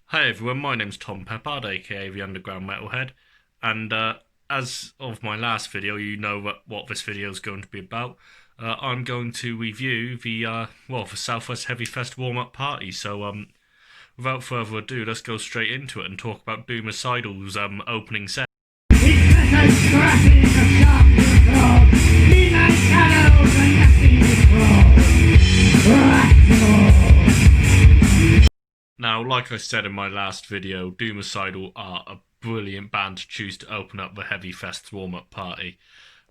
Hi everyone, my name's Tom Peppard, aka the Underground Metalhead, and as of my last video, you know what this video is going to be about. I'm going to review the Southwest Heavyfest warm-up party. So without further ado, let's go straight into it and talk about Doomicidal's opening set. Now, like I said in my last video, Doomicidal are a brilliant band to choose to open up the Heavyfest warm-up party.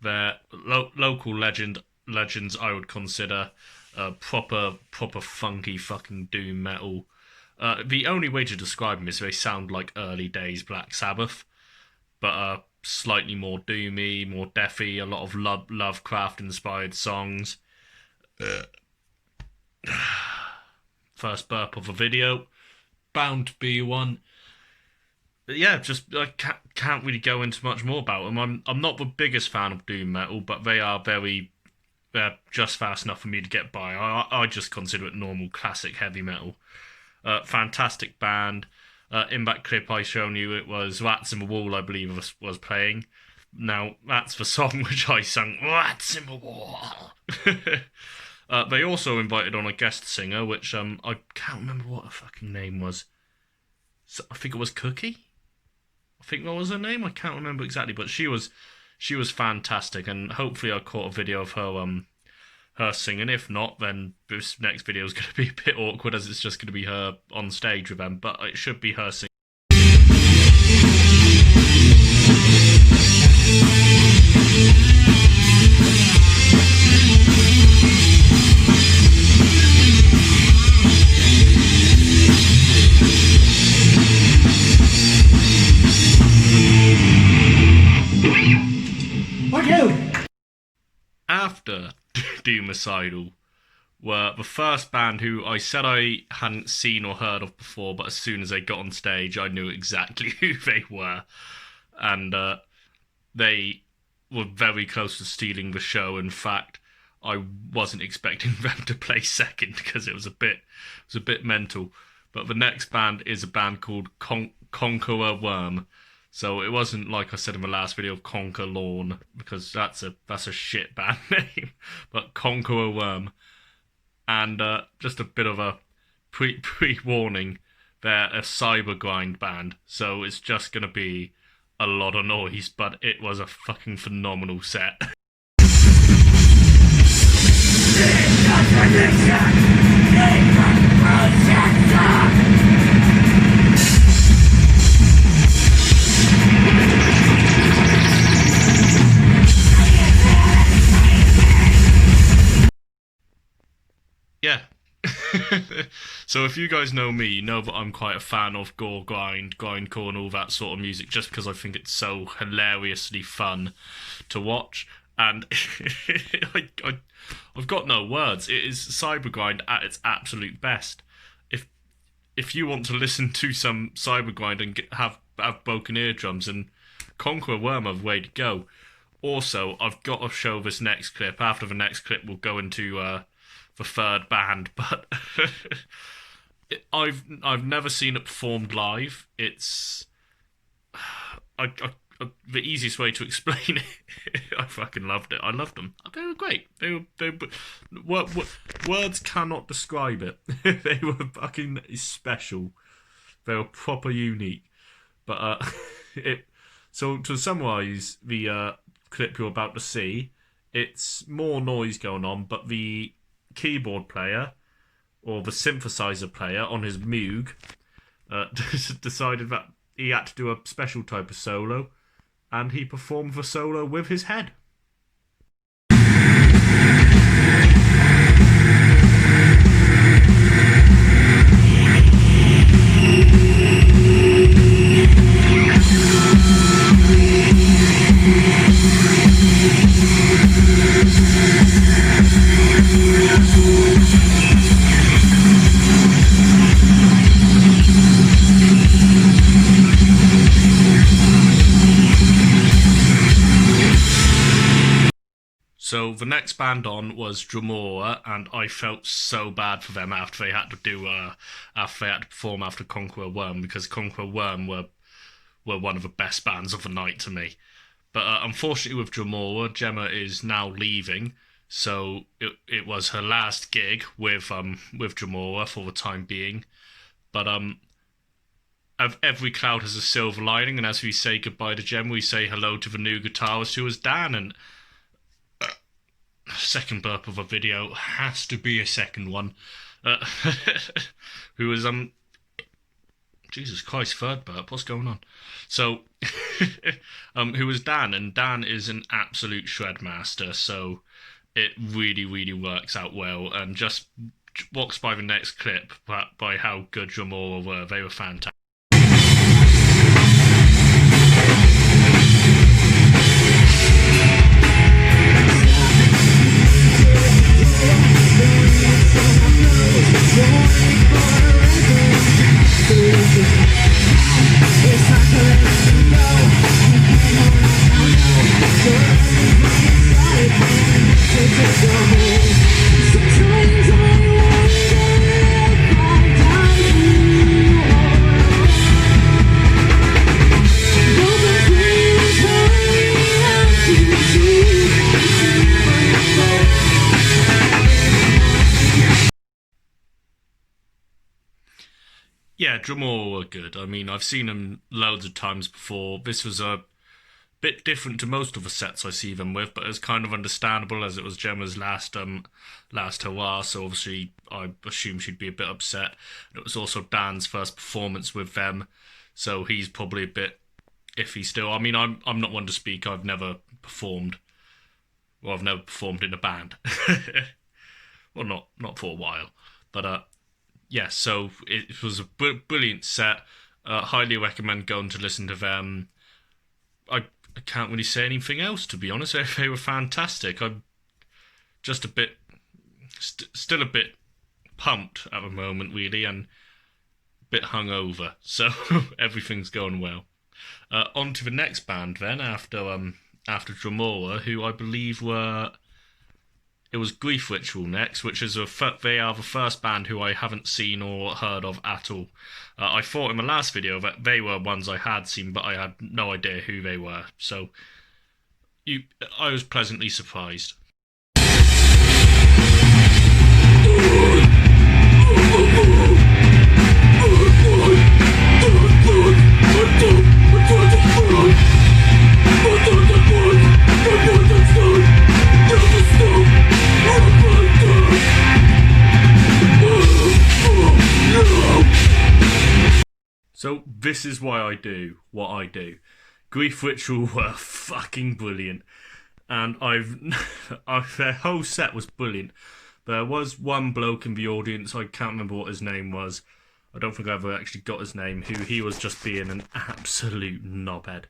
They're local legends, I would consider, proper funky fucking doom metal. The only way to describe them is they sound like early days Black Sabbath, but slightly more doomy, more deathy, a lot of Lovecraft-inspired songs. First burp of a video, bound to be one. But yeah, just I can't really go into much more about them. I'm not the biggest fan of doom metal, but they're just fast enough for me to get by. I just consider it normal classic heavy metal. Fantastic band. In that clip I shown you, it was Rats in the Wall, I believe, was playing. Now that's the song which I sung. Rats in the Wall. They also invited on a guest singer, which I can't remember what her fucking name was. So, I think it was Cookie. I think that was her name. I can't remember exactly, but she was fantastic, and hopefully I caught a video of her singing. If not, then this next video is going to be a bit awkward, as it's just going to be her on stage with them. But it should be her singing. After Doomicidal were the first band who I said I hadn't seen or heard of before, but as soon as they got on stage, I knew exactly who they were. And they were very close to stealing the show. In fact, I wasn't expecting them to play second because it was a bit mental. But the next band is a band called Conqueror Worm. So it wasn't, like I said in the last video, of Conquer Lawn, because that's a shit band name. But Conqueror Worm. And just a bit of a pre-warning, they're a cyber grind band, so it's just going to be a lot of noise, but it was a fucking phenomenal set. Yeah. So if you guys know me, you know that I'm quite a fan of gore, grindcore and all that sort of music, just because I think it's so hilariously fun to watch. And I've got no words. It is cybergrind at its absolute best. If you want to listen to some cybergrind and have broken eardrums, and Conqueror Worm are the way to go. Also, I've got to show this next clip. After the next clip, we'll go into the third band, but I've never seen it performed live. It's the easiest way to explain it. I fucking loved it. I loved them. They were great. Words cannot describe it. They were fucking special. They were proper unique. But so to summarise the clip you're about to see, it's more noise going on, but the keyboard player, or the synthesizer player on his Moog, decided that he had to do a special type of solo, and he performed the solo with his head. So the next band on was Drumora, and I felt so bad for them after they had to perform after Conqueror Worm, because Conqueror Worm were one of the best bands of the night to me. But unfortunately with Drumora, Gemma is now leaving, so it was her last gig with Drumora for the time being. But every cloud has a silver lining, and as we say goodbye to Gemma, we say hello to the new guitarist, who was Dan. And second burp of a video has to be a second one. Who was Jesus Christ, third burp, what's going on? So who was Dan, and Dan is an absolute shred master, so it really, really works out well. And just walks by the next clip by how good Drumora were. They were fantastic. Yeah, Drumora were good. I mean, I've seen them loads of times before. This was a bit different to most of the sets I see them with, but it's kind of understandable as it was Gemma's last hurrah, so obviously I assume she'd be a bit upset. It was also Dan's first performance with them, so he's probably a bit iffy still. I mean, I'm not one to speak. I've never performed. Well, I've never performed in a band. Well, not for a while, but yeah, so it was a brilliant set. Highly recommend going to listen to them. I can't really say anything else, to be honest. They were fantastic. I'm just a bit, still a bit pumped at the moment, really, and a bit hungover. So everything's going well. On to the next band then, after Drumora, who I believe were... It was Grief Ritual next, which is they are the first band who I haven't seen or heard of at all. I thought in the last video that they were ones I had seen, but I had no idea who they were. So I was pleasantly surprised. So this is why I do what I do. Grief Ritual were fucking brilliant, and their whole set was brilliant. There was one bloke in the audience, I can't remember what his name was. I don't think I ever actually got his name. He was just being an absolute knobhead,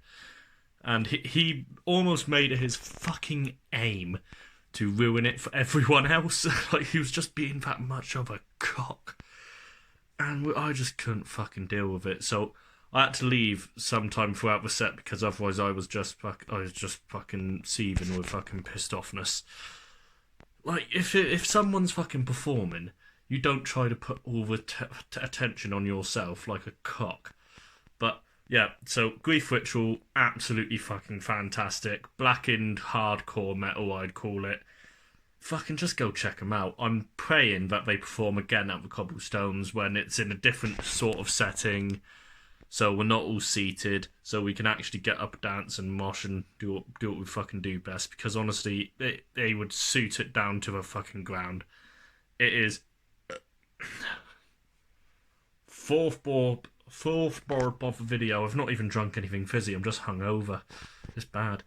and he almost made it his fucking aim to ruin it for everyone else. Like, he was just being that much of a cock. And I just couldn't fucking deal with it. So I had to leave sometime throughout the set, because otherwise I was just fucking seething with fucking pissed offness. Like, if someone's fucking performing, you don't try to put all the attention on yourself like a cock. But yeah, so Grief Ritual, absolutely fucking fantastic. Blackened hardcore metal, I'd call it. Fucking just go check them out. I'm praying that they perform again at the Cobblestones when it's in a different sort of setting, so we're not all seated, so we can actually get up, dance and mosh and do what we fucking do best, because honestly, they would suit it down to the fucking ground. It is... Fourth board of the video. I've not even drunk anything fizzy, I'm just hungover. It's bad.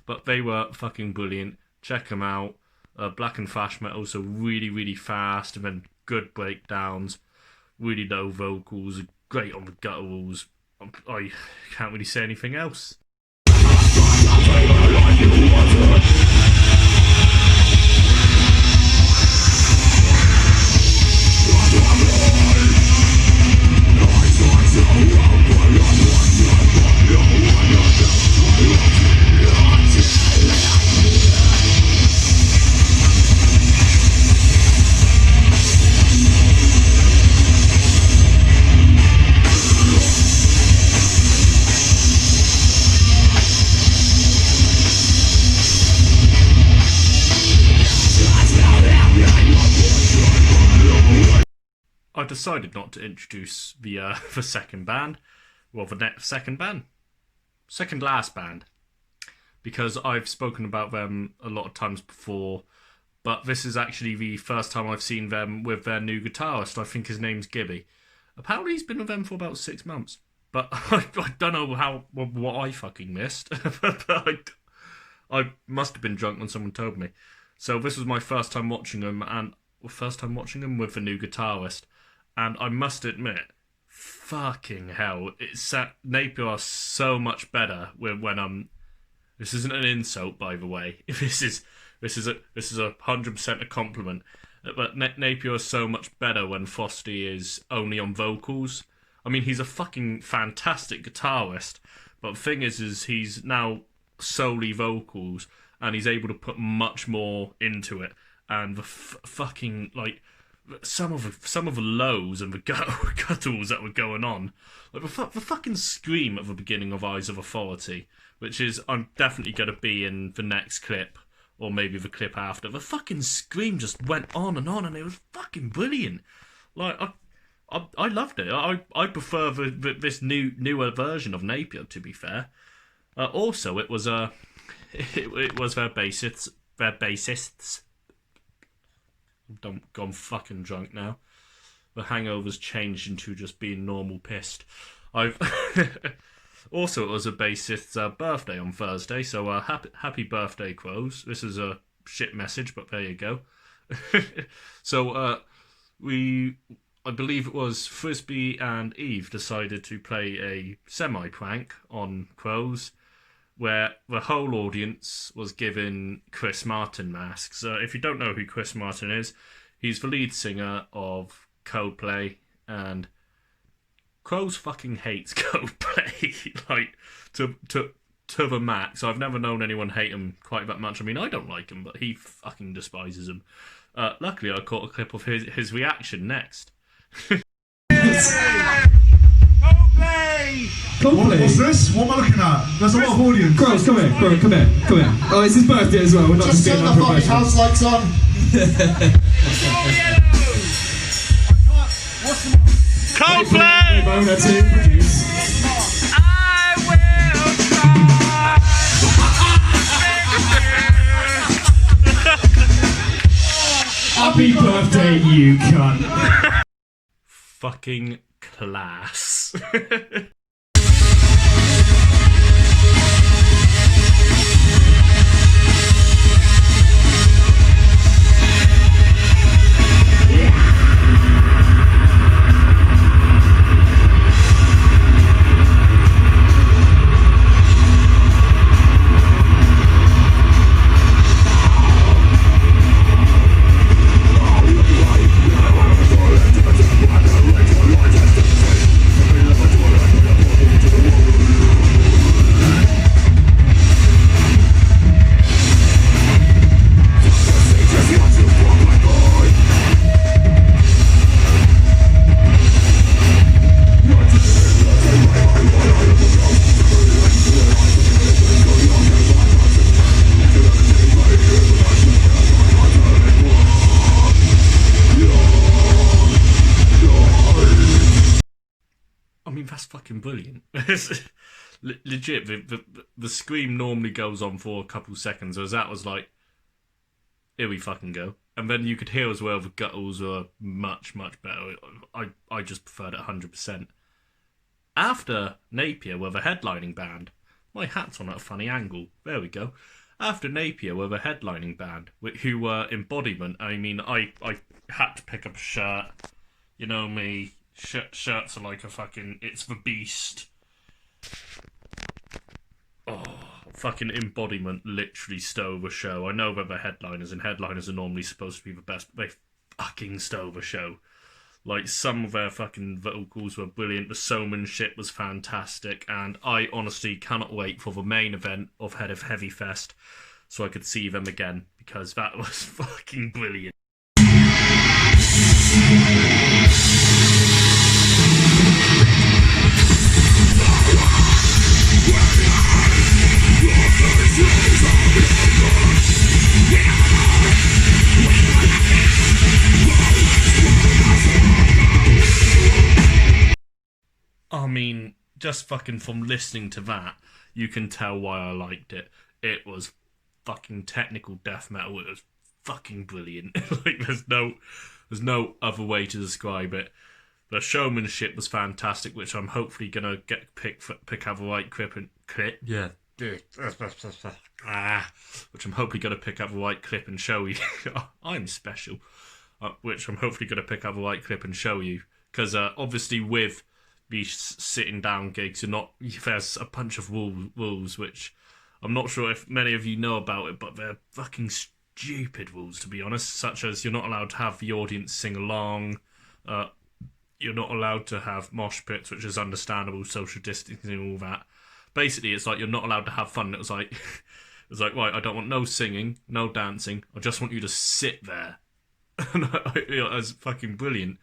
But they were fucking brilliant. Check them out. Black and thrash metal, so really, really fast, and then good breakdowns, really low vocals, great on the gutturals. I can't really say anything else. I decided not to introduce the second band, well, the second last band, because I've spoken about them a lot of times before. But this is actually the first time I've seen them with their new guitarist. I think his name's Gibby. Apparently he's been with them for about 6 months. But I don't know what I fucking missed. I must have been drunk when someone told me. So this was my first time watching them, with the new guitarist. And I must admit, fucking hell, Napier are so much better when this isn't an insult, by the way. This is 100% a compliment. But Napier is so much better when Frosty is only on vocals. I mean, he's a fucking fantastic guitarist, but the thing is he's now solely vocals, and he's able to put much more into it. And the fucking, like, some of the lows and the guttles that were going on, like the fucking scream at the beginning of Eyes of Authority, which is, I'm definitely going to be in the next clip, or maybe the clip after. The fucking scream just went on, and it was fucking brilliant. Like, I loved it. I prefer this newer version of Napier, to be fair. Also, it was their bassists. I'm gone fucking drunk now. The hangover's changed into just being normal pissed. Also, it was a bassist's birthday on Thursday, so happy birthday, Crows. This is a shit message, but there you go. So, I believe it was Frisbee and Eve decided to play a semi-prank on Crows, where the whole audience was given Chris Martin masks. If you don't know who Chris Martin is, he's the lead singer of Coldplay, and Crows fucking hates Coldplay, like, to the max. I've never known anyone hate him quite that much. I mean, I don't like him, but he fucking despises him. Luckily, I caught a clip of his reaction next. Coldplay! What's this? What am I looking at? There's a lot of audience. Crows, come here. Oh, it's his birthday as well. We're not just being turn the fucking house lights on. Coldplay! I will try. Happy birthday, you cunt. Fucking class. I mean, that's fucking brilliant. Legit, the scream normally goes on for a couple seconds, whereas that was like, here we fucking go. And then you could hear as well the guttles were much, much better. I just preferred it 100%. After Napier were the headlining band, my hat's on at a funny angle. There we go. After Napier were the headlining band, who were Embodiment. I mean, I had to pick up a shirt. You know me. Shirts are like a fucking... It's the beast. Oh, fucking Embodiment literally stole the show. I know they're the headliners, and headliners are normally supposed to be the best, but they fucking stole the show. Like, some of their fucking vocals were brilliant, the showmanship was fantastic, and I honestly cannot wait for the main event of Heavyfest so I could see them again, because that was fucking brilliant. mean, just fucking from listening to that, you can tell why I liked it. It was fucking technical death metal. It was fucking brilliant. Like, there's no other way to describe it. The showmanship was fantastic, which I'm hopefully gonna pick out the right clip. Yeah. Which I'm hopefully gonna pick up the right clip and show you. I'm special. Which I'm hopefully gonna pick up the right clip and show you, because obviously with these sitting down gigs, there's a bunch of rules which I'm not sure if many of you know about it, but they're fucking stupid rules, to be honest, such as you're not allowed to have the audience sing along, you're not allowed to have mosh pits, which is understandable, social distancing and all that. Basically, it's like you're not allowed to have fun. It was like, right, I don't want no singing, no dancing, I just want you to sit there. And it was fucking brilliant.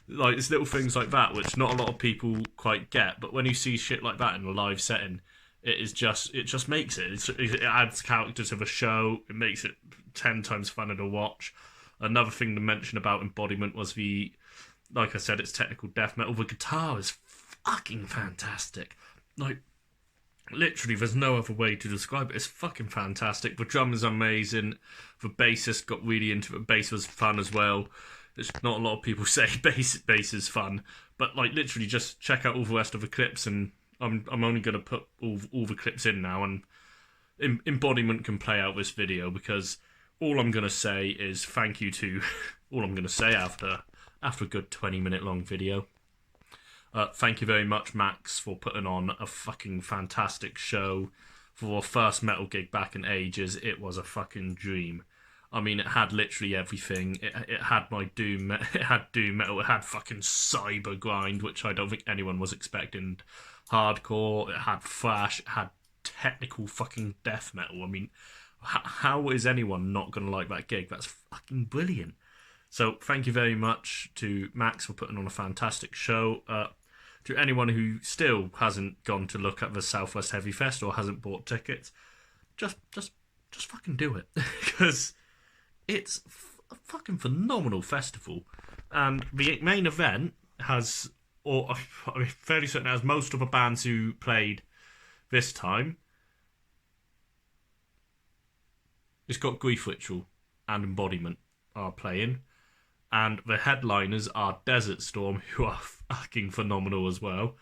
Like, it's little things like that, which not a lot of people quite get, but when you see shit like that in a live setting, it just makes it. It adds character to the show. It makes it 10 times funner to watch. Another thing to mention about Embodiment was like I said, it's technical death metal. The guitar is fucking fantastic. Like, literally, there's no other way to describe it. It's fucking fantastic. The drum is amazing. The bassist got really into it. Bass was fun as well. There's not a lot of people say bass is fun, but like literally, just check out all the rest of the clips, and I'm only gonna put all the clips in now, and Embodiment can play out this video, because all I'm gonna say is thank you to all I'm gonna say after a good 20-minute long video. Thank you very much, Max, for putting on a fucking fantastic show for our first metal gig back in ages. It was a fucking dream. I mean, it had literally everything. It had my doom. It had doom metal. It had fucking cyber grind, which I don't think anyone was expecting. Hardcore. It had thrash. It had technical fucking death metal. I mean, how is anyone not gonna like that gig? That's fucking brilliant. So thank you very much to Max for putting on a fantastic show. To anyone who still hasn't gone to look at the Southwest Heavyfest or hasn't bought tickets, just fucking do it, because it's a fucking phenomenal festival, and the main event has, or I'm fairly certain it has, most of the bands who played this time. It's got Grief Ritual and Embodiment are playing, and the headliners are Desert Storm, who are fucking phenomenal as well,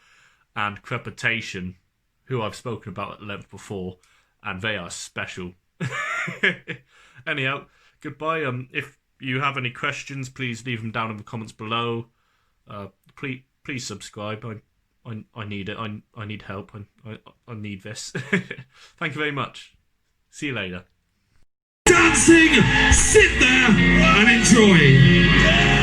and Crepitation, who I've spoken about at length before, and they are special. Anyhow, goodbye. If you have any questions, please leave them down in the comments below. Please subscribe. I need it. I need help. I need this. Thank you very much. See you later. Dancing, sit there and enjoy.